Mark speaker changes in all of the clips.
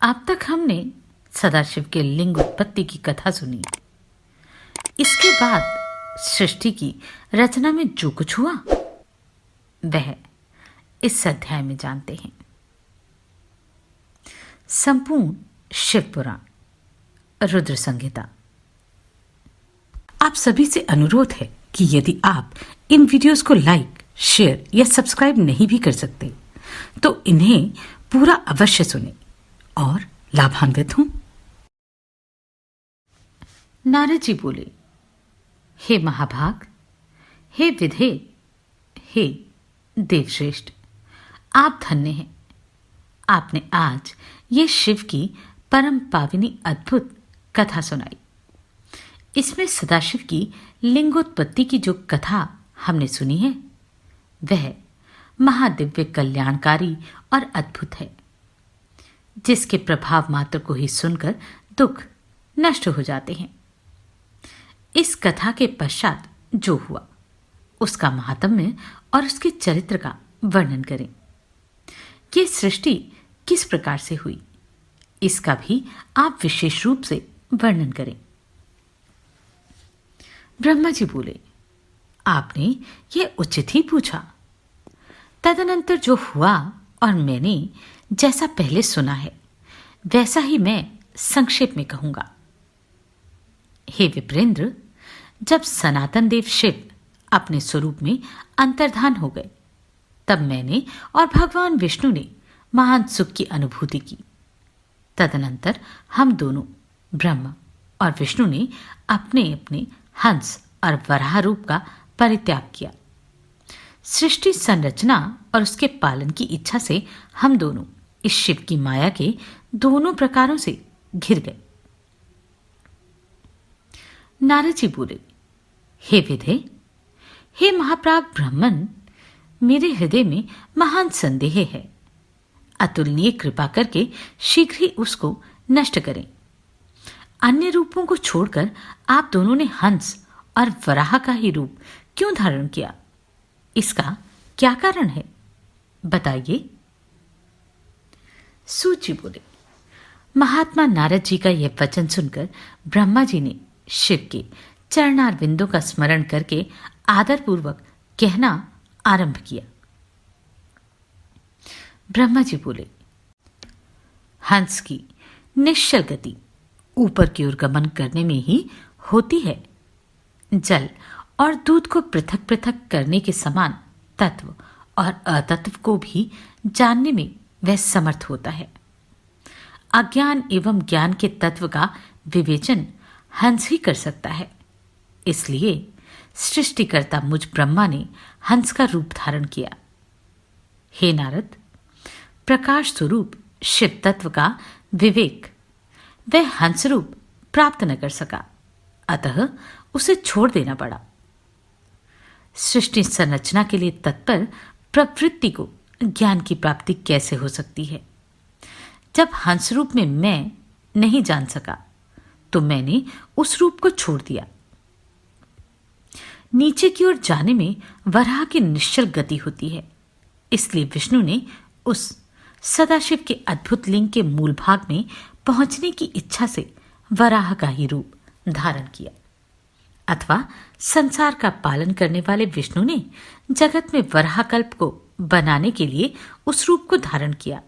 Speaker 1: अब तक हमने सदाशिव के लिंग उत्पत्ति की कथा सुनी। इसके बाद सृष्टि की रचना में जो कुछ हुआ वह इस अध्याय में जानते हैं। संपूर्ण शिव पुराण रुद्र संहिता। आप सभी से अनुरोध है कि यदि आप इन वीडियोस को लाइक, शेयर या सब्सक्राइब नहीं भी कर सकते तो इन्हें पूरा अवश्य सुने और लाभान्वित हों। नारद जी बोले, हे महाभाग, हे विधे, हे देवश्रेष्ठ, आप धन्य हैं। आपने आज ये शिव की परम पाविनी अद्भुत कथा सुनाई। इसमें सदाशिव की लिंगोत्पत्ति की जो कथा हमने सुनी है वह महादिव्य कल्याणकारी और अद्भुत है, जिसके प्रभाव मात्र को ही सुनकर दुख नष्ट हो जाते हैं। इस कथा के पश्चात जो हुआ उसका महात्म्य और उसके चरित्र का वर्णन करें। ये सृष्टि किस प्रकार से हुई इसका भी आप विशेष रूप से वर्णन करें। ब्रह्मा जी बोले, आपने ये उचित ही पूछा। तदनंतर जो हुआ और मैंने जैसा पहले सुना है वैसा ही मैं संक्षेप में कहूंगा। हे विप्रेंद्र, जब सनातन देव शिव अपने स्वरूप में अंतर्धान हो गए तब मैंने और भगवान विष्णु ने महान सुख की अनुभूति की। तदनंतर हम दोनों ब्रह्मा और विष्णु ने अपने अपने हंस और वराह रूप का परित्याग किया। सृष्टि संरचना और उसके पालन की इच्छा से हम दोनों इस शिव की माया के दोनों प्रकारों से घिर गए। नारद जी बोले, हे विधे, हे महाप्राग ब्राह्मण, मेरे हृदय में महान संदेह है। अतुलनीय कृपा करके शीघ्र ही उसको नष्ट करें। अन्य रूपों को छोड़कर आप दोनों ने हंस और वराह का ही रूप क्यों धारण किया? इसका क्या कारण है, बताइए। सूत जी बोले, महात्मा नारद जी का यह वचन सुनकर ब्रह्मा जी ने शिव के चरणारविंदों का स्मरण करके आदरपूर्वक कहना आरंभ किया। ब्रह्मा जी बोले, हंस की निश्चल गति ऊपर की ओर गमन करने में ही होती है। जल और दूध को पृथक पृथक करने के समान तत्व और अतत्व को भी जानने में वह समर्थ होता है। अज्ञान एवं ज्ञान के तत्व का विवेचन हंस ही कर सकता है। इसलिए सृष्टिकर्ता मुझ ब्रह्मा ने हंस का रूप धारण किया। हे नारद, प्रकाश स्वरूप शिव तत्व का विवेक वह हंस रूप प्राप्त न कर सका, अतः उसे छोड़ देना पड़ा। सृष्टि संरचना के लिए तत्पर प्रवृत्ति को ज्ञान की प्राप्ति कैसे हो सकती है? जब हंस रूप में मैं नहीं जान सका तो मैंने उस रूप को छोड़ दिया। नीचे की ओर जाने में वराह की निश्चल गति होती है, इसलिए विष्णु ने उस सदाशिव के अद्भुत लिंग के मूल भाग में पहुंचने की इच्छा से वराह का ही रूप धारण किया। अथवा संसार का पालन करने वाले विष्णु ने जगत में वराह कल्प को बनाने के लिए उस रूप को धारण किया।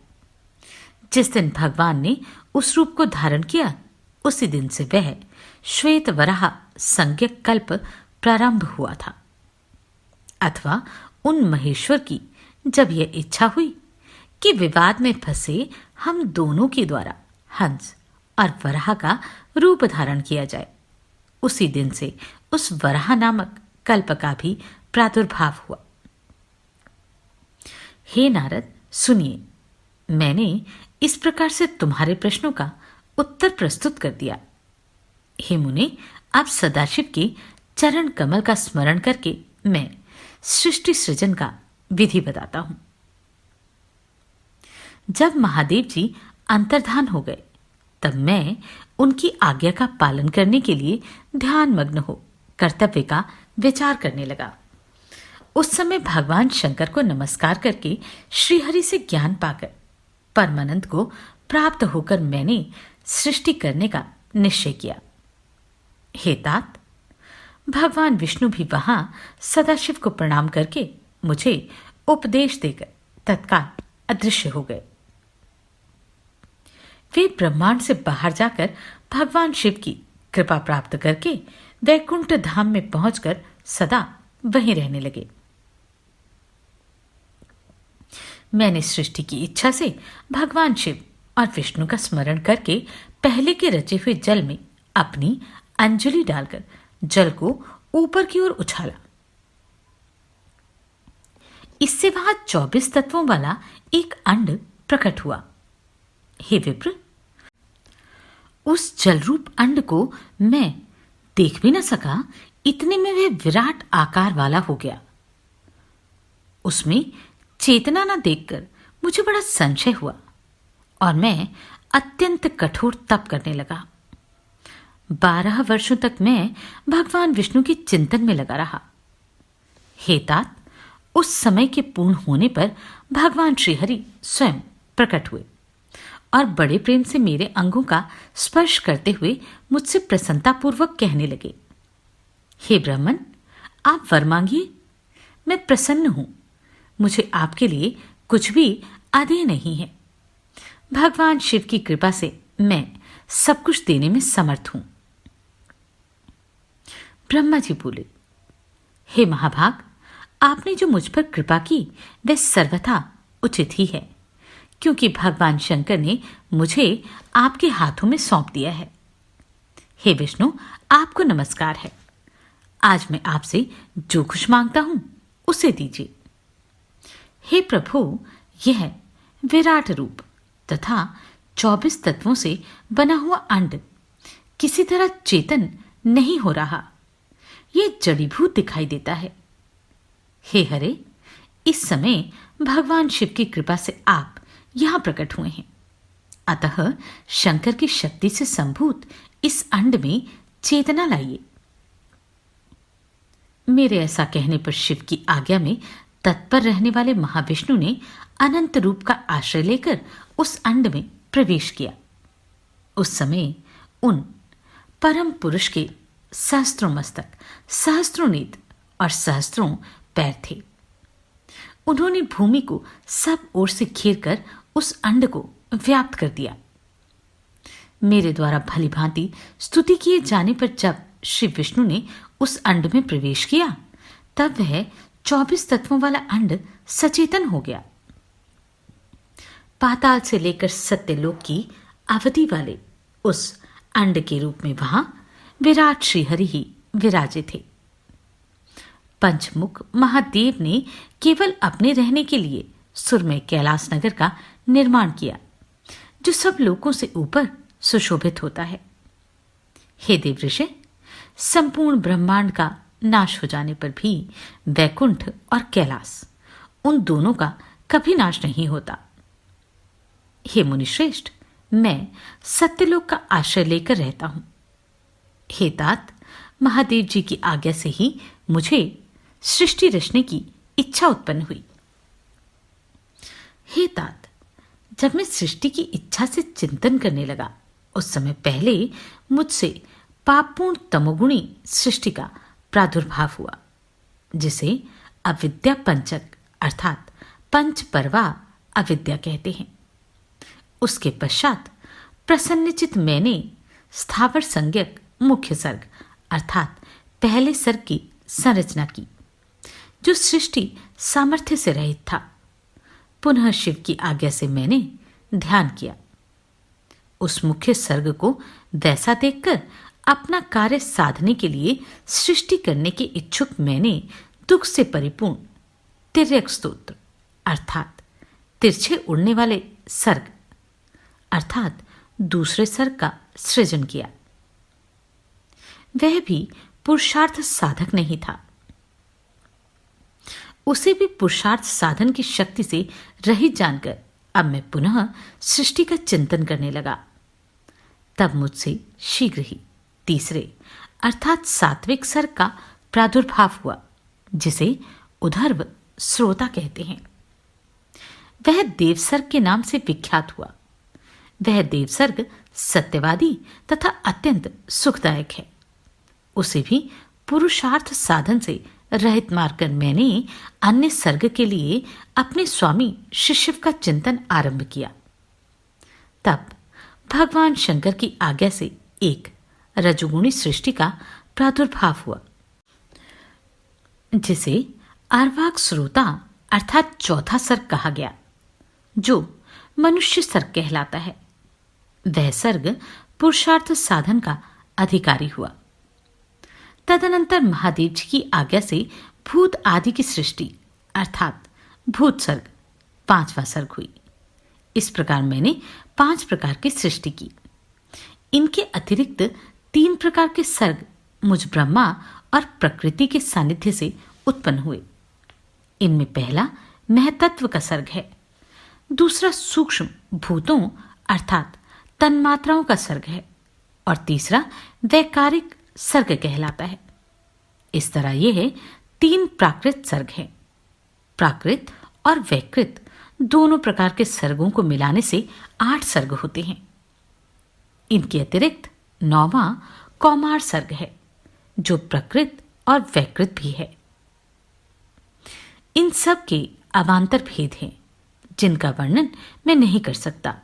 Speaker 1: जिस दिन भगवान ने उस रूप को धारण किया उसी दिन से वह श्वेत वराह संज्ञक कल्प प्रारंभ हुआ था। अथवा उन महेश्वर की जब यह इच्छा हुई कि विवाद में फंसे हम दोनों के द्वारा हंस और वराह का रूप धारण किया जाए, उसी दिन से उस वराह नामक कल्प का भी प्रादुर्भाव हुआ। हे नारद, सुनिए, मैंने इस प्रकार से तुम्हारे प्रश्नों का उत्तर प्रस्तुत कर दिया। हे मुने, आप सदाशिव के चरण कमल का स्मरण करके मैं सृष्टि सृजन का विधि बताता हूं। जब महादेव जी अंतर्धान हो गए तब मैं उनकी आज्ञा का पालन करने के लिए ध्यान मग्न हो कर्तव्य का विचार करने लगा। उस समय भगवान शंकर को नमस्कार करके श्रीहरि से ज्ञान पाकर परमानंद को प्राप्त होकर मैंने सृष्टि करने का निश्चय किया। हे तात, भगवान विष्णु भी वहां सदाशिव को प्रणाम करके मुझे उपदेश देकर तत्काल अदृश्य हो गए। वे ब्रह्मांड से बाहर जाकर भगवान शिव की कृपा प्राप्त करके वैकुंठ धाम में पहुंचकर सदा वहीं रहने लगे। मैंने सृष्टि की इच्छा से भगवान शिव और विष्णु का स्मरण करके पहले के रचे हुए जल में अपनी अंजलि डालकर जल को ऊपर की ओर उछाला। इससे वहां 24 तत्वों वाला एक अंड प्रकट हुआ। हे विप्र, उस जलरूप अंड को मैं देख भी न सका, इतने में वह विराट आकार वाला हो गया। उसमें चेतना न देखकर मुझे बड़ा संशय हुआ और मैं अत्यंत कठोर तप करने लगा। 12 वर्षों तक मैं भगवान विष्णु के चिंतन में लगा रहा। हे तात, उस समय के पूर्ण होने पर भगवान श्रीहरि स्वयं प्रकट हुए और बड़े प्रेम से मेरे अंगों का स्पर्श करते हुए मुझसे प्रसन्नतापूर्वक कहने लगे, हे ब्राह्मण, आप वर मांगिए, मैं प्रसन्न हूं। मुझे आपके लिए कुछ भी आदेय नहीं है। भगवान शिव की कृपा से मैं सब कुछ देने में समर्थ हूं। ब्रह्मा जी बोले, हे महाभाग, आपने जो मुझ पर कृपा की वह सर्वथा उचित ही है, क्योंकि भगवान शंकर ने मुझे आपके हाथों में सौंप दिया है। हे विष्णु, आपको नमस्कार है। आज मैं आपसे जो कुछ मांगता हूं उसे दीजिए। हे प्रभु, यह विराट रूप तथा 24 तत्वों से बना हुआ अंड किसी तरह चेतन नहीं हो रहा, यह जड़ीभूत दिखाई देता है। हे हरे, इस समय भगवान शिव की कृपा से आप यहां प्रकट हुए हैं, अतः शंकर की शक्ति से संभूत इस अंड में चेतना लाइए। मेरे ऐसा कहने पर शिव की आज्ञा में तत्पर रहने वाले महाविष्णु ने अनंत रूप का आश्रय लेकर उस अंड में प्रवेश किया। उस समय उन परम पुरुष के सहस्त्रों मस्तक, सहस्त्रों नेत्र और सहस्त्रों पैर थे। उन्होंने भूमि को सब ओर से घेर कर उस अंड को व्याप्त कर दिया। मेरे द्वारा भली भांति स्तुति किए जाने पर जब श्री विष्णु ने उस अंड में प्रवेश किया, तब वह 24 तत्वों वाला अंड सचेतन हो गया। पाताल से लेकर सत्यलोक की अवधि वाले उस अंड के रूप में वहां विराट श्रीहरि ही विराजे थे। पंचमुख महादेव ने केवल अपने रहने के लिए सुरमय कैलाश नगर का निर्माण किया, जो सब लोकों से ऊपर सुशोभित होता है। हे देवऋषि, संपूर्ण ब्रह्मांड का नाश हो जाने पर भी वैकुंठ और कैलाश, उन दोनों का कभी नाश नहीं होता। हे मुनिश्रेष्ठ, मैं सत्यलोक का आश्रय लेकर रहता हूं। हे तात, महादेव जी की आज्ञा से ही मुझे सृष्टि रचने की इच्छा उत्पन्न हुई। हे तात, जब मैं सृष्टि की इच्छा से चिंतन करने लगा, उस समय पहले मुझसे पापपूर्ण तमोगुणी सृष्टि का प्रादुर्भाव हुआ, जिसे अविद्या पंचक अर्थात पंच परवा अविद्या कहते हैं। उसके पश्चात प्रसन्नचित मैंने स्थावर संज्ञक मुख्य सर्ग अर्थात पहले सर्ग की संरचना की, जो सृष्टि सामर्थ्य से रहित था। पुनः शिव की आज्ञा से मैंने ध्यान किया। उस मुख्य सर्ग को वैसा देखकर अपना कार्य साधने के लिए सृष्टि करने के इच्छुक मैंने दुख से परिपूर्ण तिर्यक स्तोत्र अर्थात तिरछे उड़ने वाले सर्ग अर्थात दूसरे सर्ग का सृजन किया। वह भी पुरुषार्थ साधक नहीं था। उसे भी पुरुषार्थ साधन की शक्ति से रहित जानकर अब मैं पुनः सृष्टि का चिंतन करने लगा। तब मुझसे शीघ्र ही तीसरे अर्थात सात्विक सर्ग का प्रादुर्भाव हुआ, जिसे उधर्व श्रोता कहते हैं। वह देवसर्ग के नाम से विख्यात हुआ। वह देवसर्ग सत्यवादी तथा अत्यंत सुखदायक है। उसे भी पुरुषार्थ साधन से रहित मारकर मैंने अन्य सर्ग के लिए अपने स्वामी श्री शिव का चिंतन आरंभ किया। तब भगवान शंकर की आज्ञा से एक रजोगुणी सृष्टि का प्रादुर्भाव हुआ, जिसे अर्वाक श्रोता अर्थात चौथा सर्ग कहा गया, जो मनुष्य सर्ग कहलाता है। वह सर्ग पुरुषार्थ साधन का अधिकारी हुआ। तदनंतर महादेव जी की आज्ञा से भूत आदि की सृष्टि अर्थात भूत सर्ग 5वां सर्ग हुई। इस प्रकार मैंने 5 प्रकार की सृष्टि की। इनके अतिरिक्त 3 प्रकार के सर्ग मुझ ब्रह्मा और प्रकृति के सानिध्य से उत्पन्न हुए। इनमें पहला महतत्व का सर्ग है, दूसरा सूक्ष्म भूतों अर्थात तन्मात्राओं का सर्ग है और तीसरा वैकारिक सर्ग कहलाता है। इस तरह यह 3 प्राकृत सर्ग हैं। प्राकृत और वैकृत दोनों प्रकार के सर्गों को मिलाने से 8 सर्ग होते हैं। इनके अतिरिक्त 9वां कौमार सर्ग है, जो प्रकृत और वैकृत भी है। इन सब के अवान्तर भेद हैं, जिनका वर्णन मैं नहीं कर सकता।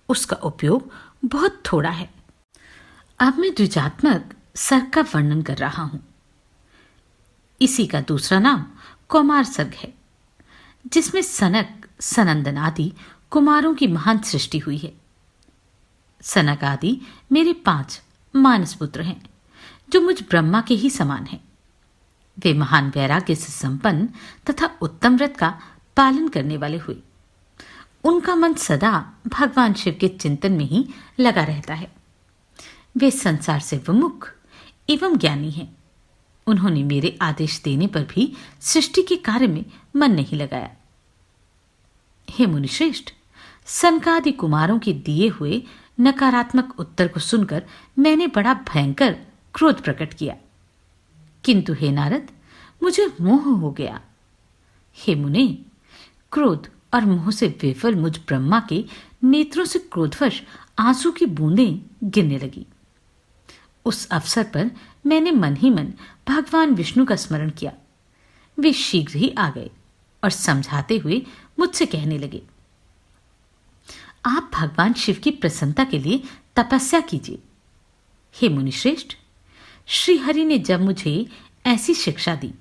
Speaker 1: उसका उपयोग बहुत थोड़ा है। अब मैं द्विजात्मक सर्ग का वर्णन कर रहा हूं। इसी का दूसरा नाम कौमार सर्ग है, जिसमें सनक सनंदन आदि कुमारों की महान सृष्टि हुई है। सनक आदि मेरे 5 मानस पुत्र हैं, जो मुझ ब्रह्मा के ही समान हैं। वे महान वैराग्य से संपन्न तथा उत्तम व्रत का पालन करने वाले हुए। उनका मन सदा भगवान शिव के चिंतन में ही लगा रहता है। वे संसार से विमुख एवं ज्ञानी हैं। उन्होंने मेरे आदेश देने पर भी सृष्टि के कार्य में मन नहीं लगाया। हे मुनिश्रेष्ठ, सनकादि कुमारों के दिए हुए नकारात्मक उत्तर को सुनकर मैंने बड़ा भयंकर क्रोध प्रकट किया, किंतु हे नारद, मुझे मोह हो गया। हे मुने, क्रोध और मोह से विफल मुझ ब्रह्मा के नेत्रों से क्रोधवश आंसू की बूंदें गिरने लगी। उस अवसर पर मैंने मन ही मन भगवान विष्णु का स्मरण किया। वे शीघ्र ही आ गए और समझाते हुए मुझसे कहने लगे, आप भगवान शिव की प्रसन्नता के लिए तपस्या कीजिए। हे मुनिश्रेष्ठ, श्री हरि ने जब मुझे ऐसी शिक्षा दी,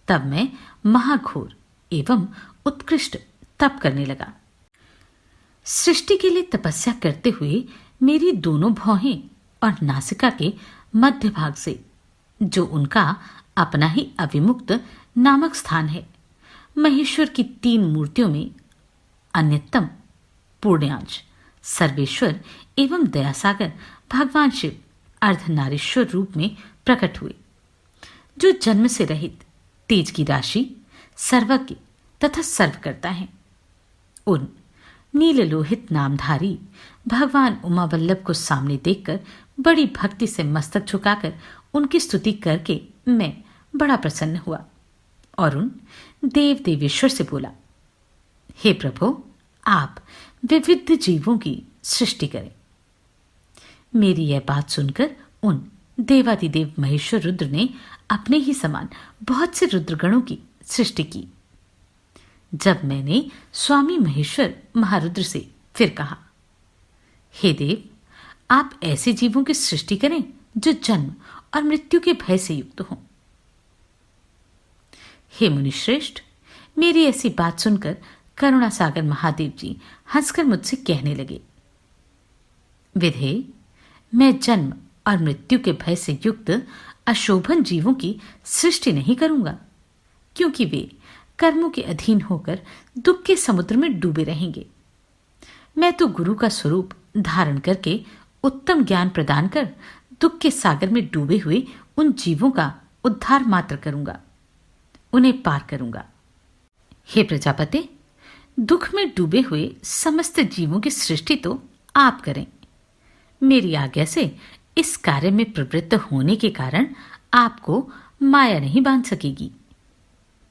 Speaker 1: तब मैं महाघोर एवं उत्कृष्ट तप करने लगा। सृष्टि के लिए तपस्या करते हुए मेरी दोनों भौहें और नासिका के मध्य भाग से, जो उनका अपना ही अविमुक्त नामक स्थान है, महेश्वर की 3 मूर्तियों में अन्यतम पूर्णांश सर्वेश्वर एवं दयासागर भगवान शिव अर्धनारीश्वर रूप में प्रकट हुए, जो जन्म से रहित तेज की राशि, सर्वज्ञ तथा सर्व करता है। उन नीललोहित नामधारी भगवान उमावल्लभ को सामने देखकर बड़ी भक्ति से मस्तक झुकाकर उनकी स्तुति करके मैं बड़ा प्रसन्न हुआ और उन देव देवेश्वर से बोला, हे प्रभु, आप विविध जीवों की सृष्टि करें। मेरी यह बात सुनकर उन देवादिदेव महेश्वर रुद्र ने अपने ही समान बहुत से रुद्रगणों की सृष्टि की। जब मैंने स्वामी महेश्वर महारुद्र से फिर कहा, हे देव, आप ऐसे जीवों की सृष्टि करें जो जन्म और मृत्यु के भय से युक्त हों। हे मुनिश्रेष्ठ, मेरी ऐसी बात सुनकर करुणा सागर महादेव जी हंसकर मुझसे कहने लगे, विधे, मैं जन्म और मृत्यु के भय से युक्त अशोभन जीवों की सृष्टि नहीं करूंगा, क्योंकि वे कर्मों के अधीन होकर दुख के समुद्र में डूबे रहेंगे। मैं तो गुरु का स्वरूप धारण करके उत्तम ज्ञान प्रदान कर दुख के सागर में डूबे हुए उन जीवों का उद्धार मात्र करूंगा, उन्हें पार करूंगा। हे प्रजापति, दुख में डूबे हुए समस्त जीवों की सृष्टि तो आप करें। मेरी आज्ञा से इस कार्य में प्रवृत्त होने के कारण आपको माया नहीं बांध सकेगी।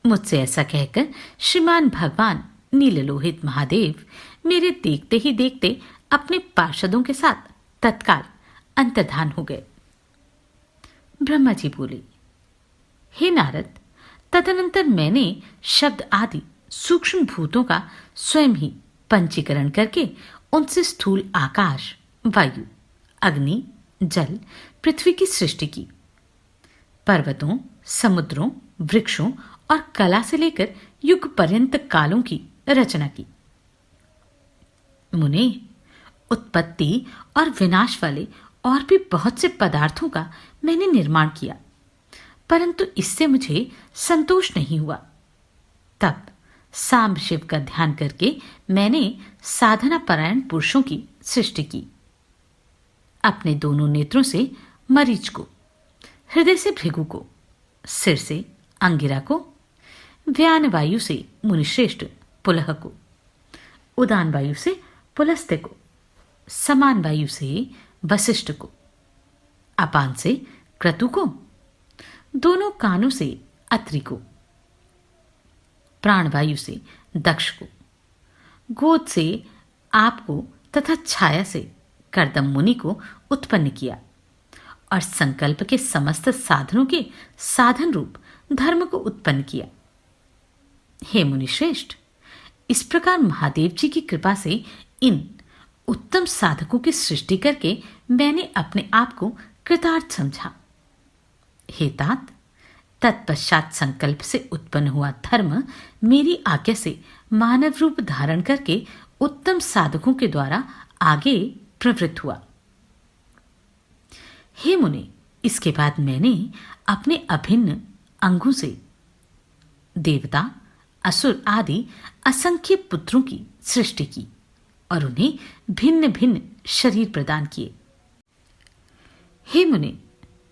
Speaker 1: मुझसे ऐसा कहकर श्रीमान भगवान नीललोहित महादेव मेरे देखते ही देखते अपने पार्षदों के साथ तत्काल अंतर्धान हो गए। ब्रह्मा जी बोले, हे नारद, तदनंतर मैंने शब्द आदि सूक्ष्म भूतों का स्वयं ही पंचीकरण करके उनसे स्थूल आकाश, वायु, अग्नि, जल, पृथ्वी की सृष्टि की। पर्वतों, समुद्रों, वृक्षों और कला से लेकर युग पर्यंत कालों की रचना की। मुने, उत्पत्ति और विनाश वाले और भी बहुत से पदार्थों का मैंने निर्माण किया, परंतु इससे मुझे संतोष नहीं हुआ। तब सांब शिव का ध्यान करके मैंने साधना परायण पुरुषों की सृष्टि की। अपने दोनों नेत्रों से मरीच को, हृदय से भृगु को, सिर से अंगिरा को, व्यान वायु से मुनिश्रेष्ठ पुलह को, उदान वायु से पुलस्त्य को, समान वायु से वशिष्ठ को, अपान से क्रतु को, दोनों कानों से अत्रि को, प्राणवायु से दक्ष को, गोद से आपको तथा छाया से कर्दम मुनि को उत्पन्न किया और संकल्प के समस्त साधनों के साधन रूप धर्म को उत्पन्न किया। हे मुनिश्रेष्ठ, इस प्रकार महादेव जी की कृपा से इन उत्तम साधकों की सृष्टि करके मैंने अपने आप को कृतार्थ समझा। हे तात, तत्पश्चात संकल्प से उत्पन्न हुआ धर्म मेरी आज्ञा से मानव रूप धारण करके उत्तम साधकों के द्वारा आगे प्रवृत्त हुआ। हे मुने, इसके बाद मैंने अपने अभिन्न अंगों से देवता, असुर आदि असंख्य पुत्रों की सृष्टि की और उन्हें भिन्न भिन्न शरीर प्रदान किए। हे मुने,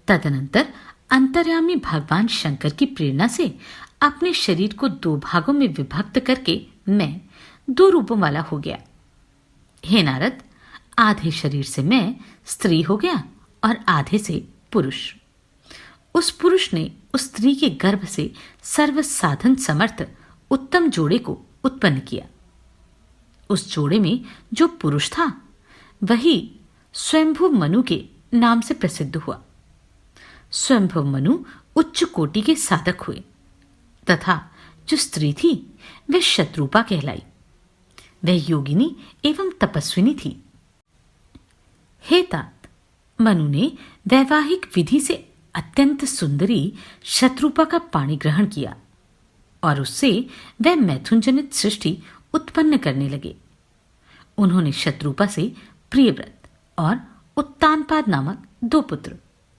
Speaker 1: तदनंतर अंतर्यामी भगवान शंकर की प्रेरणा से अपने शरीर को दो भागों में विभक्त करके मैं दो रूपों वाला हो गया। हे नारद, आधे शरीर से मैं स्त्री हो गया और आधे से पुरुष। उस पुरुष ने उस स्त्री के गर्भ से सर्व साधन समर्थ उत्तम जोड़े को उत्पन्न किया। उस जोड़े में जो पुरुष था वही स्वयंभू मनु के नाम से प्रसिद्ध हुआ। स्वयंभू मनु उच्च कोटि के साधक हुए तथा जो स्त्री थी वह शत्रुपा कहलाई। वह योगिनी एवं तपस्विनी थी। हे तात, मनु ने वैवाहिक विधि से अत्यंत सुंदरी शत्रुपा का पाणी ग्रहण किया और उससे वह मैथुन जनित सृष्टि उत्पन्न करने लगे। उन्होंने शत्रुपा से प्रियव्रत और उत्तानपाद नामक दो पुत्र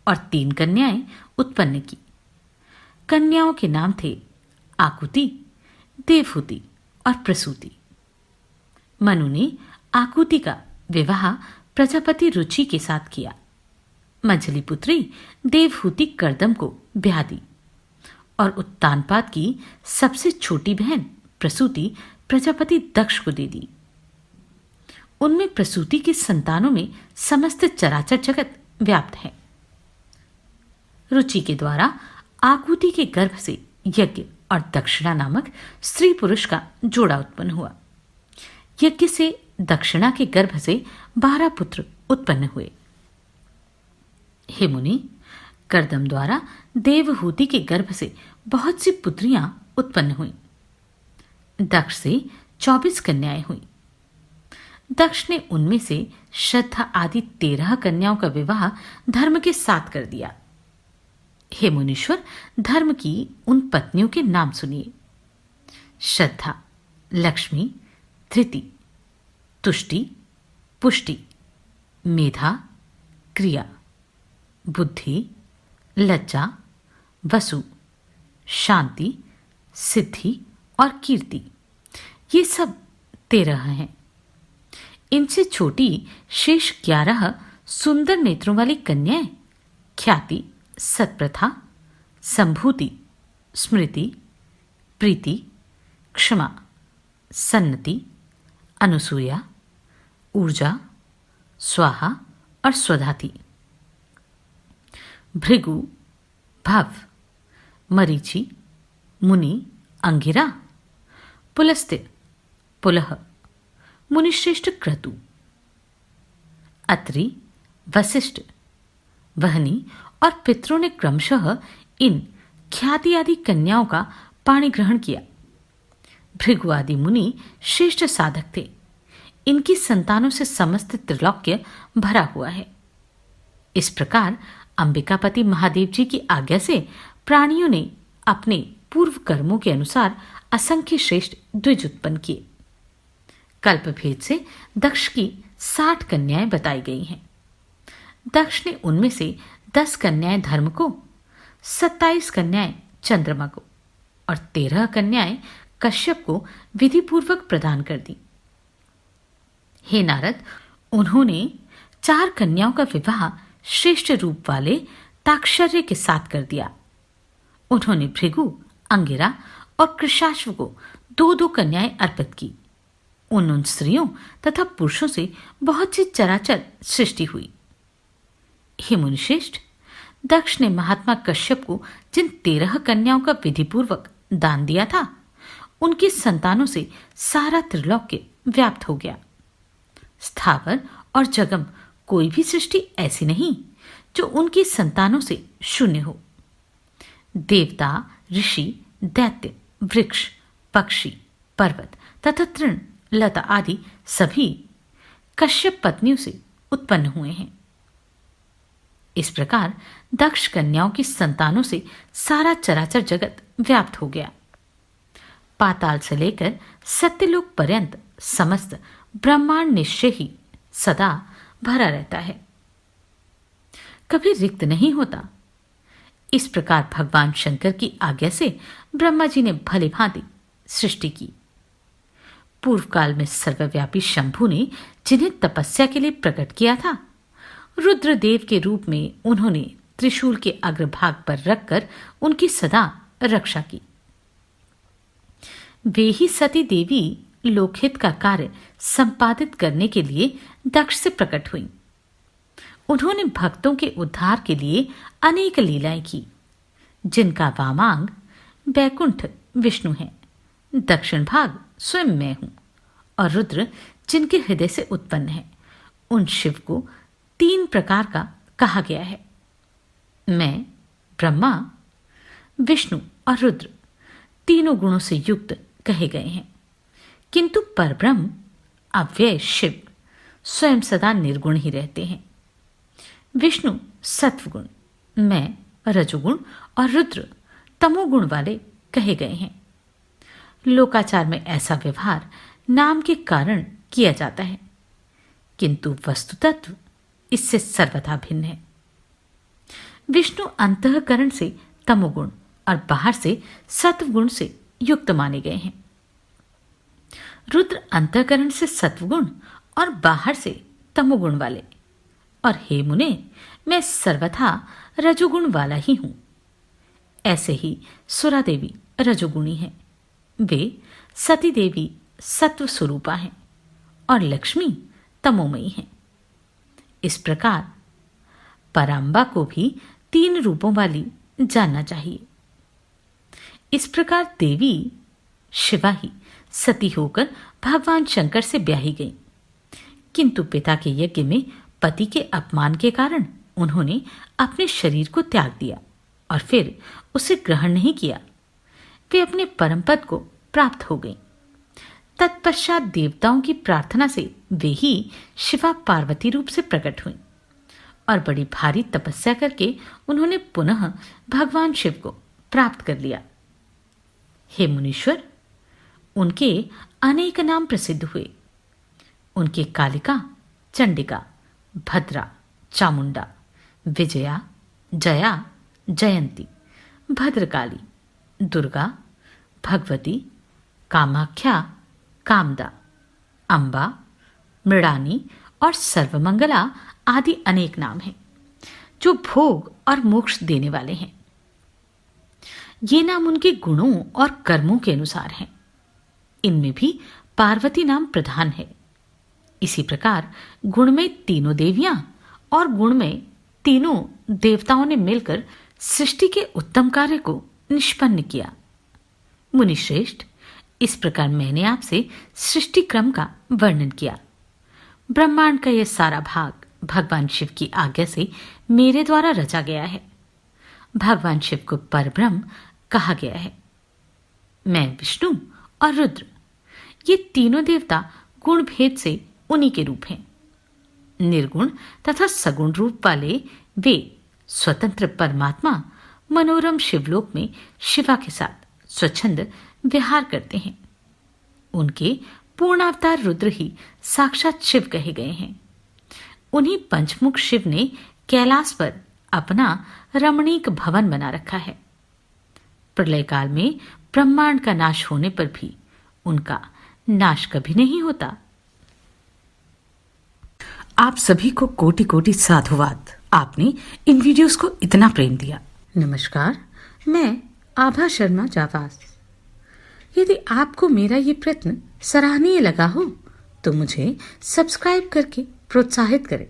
Speaker 1: और 3 कन्याएं उत्पन्न की। कन्याओं के नाम थे आकुति, देवहूति और प्रसूति। मनु ने आकुति का विवाह प्रजापति रुचि के साथ किया। मझली पुत्री देवहूति कर्दम को ब्याह दी और उत्तानपाद की सबसे छोटी बहन प्रसूति प्रजापति दक्ष को दे दी। उनमें प्रसूति की संतानों में समस्त चराचर जगत व्याप्त है। रुचि के द्वारा आकुति के गर्भ से यज्ञ और दक्षिणा नामक स्त्री पुरुष का जोड़ा उत्पन्न हुआ। यज्ञ से दक्षिणा के गर्भ से 12 पुत्र उत्पन्न हुए। हे मुनि, कर्दम द्वारा देवहूति के गर्भ से बहुत सी पुत्रियां उत्पन्न हुईं। दक्ष से 24 कन्याएं हुईं। दक्ष ने उनमें से श्रद्धा आदि 13 कन्याओं का विवाह धर्म के साथ कर दिया। हे मुनीश्वर, धर्म की उन पत्नियों के नाम सुनिए। श्रद्धा, लक्ष्मी, धृति, तुष्टि, पुष्टि, मेधा, क्रिया, बुद्धि, लज्जा, वसु, शांति, सिद्धि और कीर्ति, ये सब 13 हैं। इनसे छोटी शेष 11 सुंदर नेत्रों वाली कन्याएं ख्याति, सत्प्रथा, संभूति, स्मृति, प्रीति, क्षमा, सन्नति, अनुसूया, ऊर्जा, स्वाहा और स्वधा थी। भृगु, भव, मरीचि, मुनि, अंगिरा, पुलस्त्य, पुलह, मुनिश्रेष्ठ क्रतु, अत्रि, वशिष्ठ, वहनी और पितरों ने क्रमशः इन ख्याति आदि कन्याओं का पाणी ग्रहण किया। भृगु आदि मुनि श्रेष्ठ साधक थे। इनकी संतानों से समस्त त्रिलोक्य भरा हुआ है। इस प्रकार अंबिकापति महादेव जी की आज्ञा से प्राणियों ने अपने पूर्व कर्मों के अनुसार असंख्य श्रेष्ठ द्विज उत्पन्न किए। कल्पभेद से दक्ष की 60 कन्याएं बताई गई हैं। दक्ष ने उनमें से 10 कन्याएं धर्म को, 27 कन्याएं चंद्रमा को और 13 कन्याएं कश्यप को विधिपूर्वक प्रदान कर दी। हे नारद, उन्होंने 4 कन्याओं का विवाह श्रेष्ठ रूप वाले ताक्षर्य के साथ कर दिया। उन्होंने भृगु, अंगिरा और कृशाश्व को 2-2 कन्याएं अर्पित की। उन स्त्रियों तथा पुरुषों से बहुत सी चराचर सृष्टि हुई। हे मुनिश्रेष्ठ, दक्ष ने महात्मा कश्यप को जिन 13 कन्याओं का विधिपूर्वक दान दिया था, उनकी संतानों से सारा त्रिलोक्य व्याप्त हो गया। स्थावर और जगम कोई भी सृष्टि ऐसी नहीं जो उनकी संतानों से शून्य हो। देवता, ऋषि, दैत्य, वृक्ष, पक्षी, पर्वत तथा तृण, लता आदि सभी कश्यप पत्नियों से उत्पन्न हुए हैं। इस प्रकार दक्ष कन्याओं की संतानों से सारा चराचर जगत व्याप्त हो गया। पाताल से लेकर सत्यलोक पर्यंत समस्त ब्रह्मांड निश्चय ही सदा भरा रहता है, कभी रिक्त नहीं होता। इस प्रकार भगवान शंकर की आज्ञा से ब्रह्मा जी ने भली भांति सृष्टि की। पूर्व काल में सर्वव्यापी शंभु ने जिन्हें तपस्या के लिए प्रकट किया था, रुद्रदेव के रूप में उन्होंने त्रिशूल के अग्रभाग पर रखकर उनकी सदा रक्षा की। वे ही सती देवी लोकहित का कार्य संपादित करने के लिए दक्ष से प्रकट हुई। उन्होंने भक्तों के उद्धार के लिए अनेक लीलाएं की, जिनका वामांग बैकुंठ विष्णु है, दक्षिण भाग स्वयं मैं हूं और रुद्र जिनके हृदय से उत्पन्न है, उन शिव को 3 प्रकार का कहा गया है। मैं, ब्रह्मा, विष्णु और रुद्र तीनों गुणों से युक्त कहे गए हैं, किंतु परब्रह्म अव्यय शिव स्वयं सदा निर्गुण ही रहते हैं। विष्णु सत्वगुण, मैं रजोगुण और रुद्र तमोगुण वाले कहे गए हैं। लोकाचार में ऐसा व्यवहार नाम के कारण किया जाता है, किंतु वस्तुतत्व इससे सर्वथा भिन्न है। विष्णु अंतःकरण से तमोगुण और बाहर से सत्वगुण से युक्त माने गए हैं। रुद्र अंतःकरण से सत्वगुण और बाहर से तमोगुण वाले, और हे मुने, मैं सर्वथा रजोगुण वाला ही हूं। ऐसे ही सुरा देवी रजोगुणी हैं, वे सती देवी सत्व स्वरूपा हैं और लक्ष्मी तमोमयी हैं। इस प्रकार पराम्बा को भी 3 रूपों वाली जानना चाहिए। इस प्रकार देवी शिवा ही सती होकर भगवान शंकर से ब्याही गई, किंतु पिता के यज्ञ में पति के अपमान के कारण उन्होंने अपने शरीर को त्याग दिया और फिर उसे ग्रहण नहीं किया। वे अपने परम पद को प्राप्त हो गईं। तत्पश्चात देवताओं की प्रार्थना से वे ही शिवा पार्वती रूप से प्रकट हुईं और बड़ी भारी तपस्या करके उन्होंने पुनः भगवान शिव को प्राप्त कर लिया। हे मुनीश्वर, उनके अनेक नाम प्रसिद्ध हुए। उनके कालिका, चंडिका, भद्रा, चामुंडा, विजया, जया, जयंती, भद्रकाली, दुर्गा, भगवती, कामाख्या, कामदा, अंबा, मृडानी और सर्वमंगला आदि अनेक नाम हैं, जो भोग और मोक्ष देने वाले हैं। ये नाम उनके गुणों और कर्मों के अनुसार हैं। इनमें भी पार्वती नाम प्रधान है। इसी प्रकार गुण में 3 देवियां और गुण में 3 देवताओं ने मिलकर सृष्टि के उत्तम कार्य को निष्पन्न किया। मुनिश्रेष्ठ, इस प्रकार मैंने आपसे सृष्टि क्रम का वर्णन किया। ब्रह्मांड का यह सारा भाग भगवान शिव की आज्ञा से मेरे द्वारा रचा गया है। भगवान शिव को परब्रह्म कहा गया है। मैं विष्णु और रुद्र, ये तीनों देवता गुण भेद से उन्हीं के रूप हैं। निर्गुण तथा सगुण रूप वाले वे स्वतंत्र परमात्मा मनोरम शिवलोक में शिवा के साथ स्वच्छंद विहार करते हैं। उनके पूर्णावतार रुद्र ही साक्षात शिव कहे गए हैं। उन्हीं पंचमुख शिव ने कैलाश पर अपना रमणीक भवन बना रखा है। प्रलय काल में ब्रह्मांड का नाश होने पर भी उनका नाश कभी नहीं होता। आप सभी को कोटि कोटि साधुवाद। आपने इन वीडियोस को इतना प्रेम दिया। नमस्कार, मैं आभा शर्मा जावास। यदि आपको मेरा ये प्रयत्न सराहनीय लगा हो तो मुझे सब्सक्राइब करके प्रोत्साहित करें।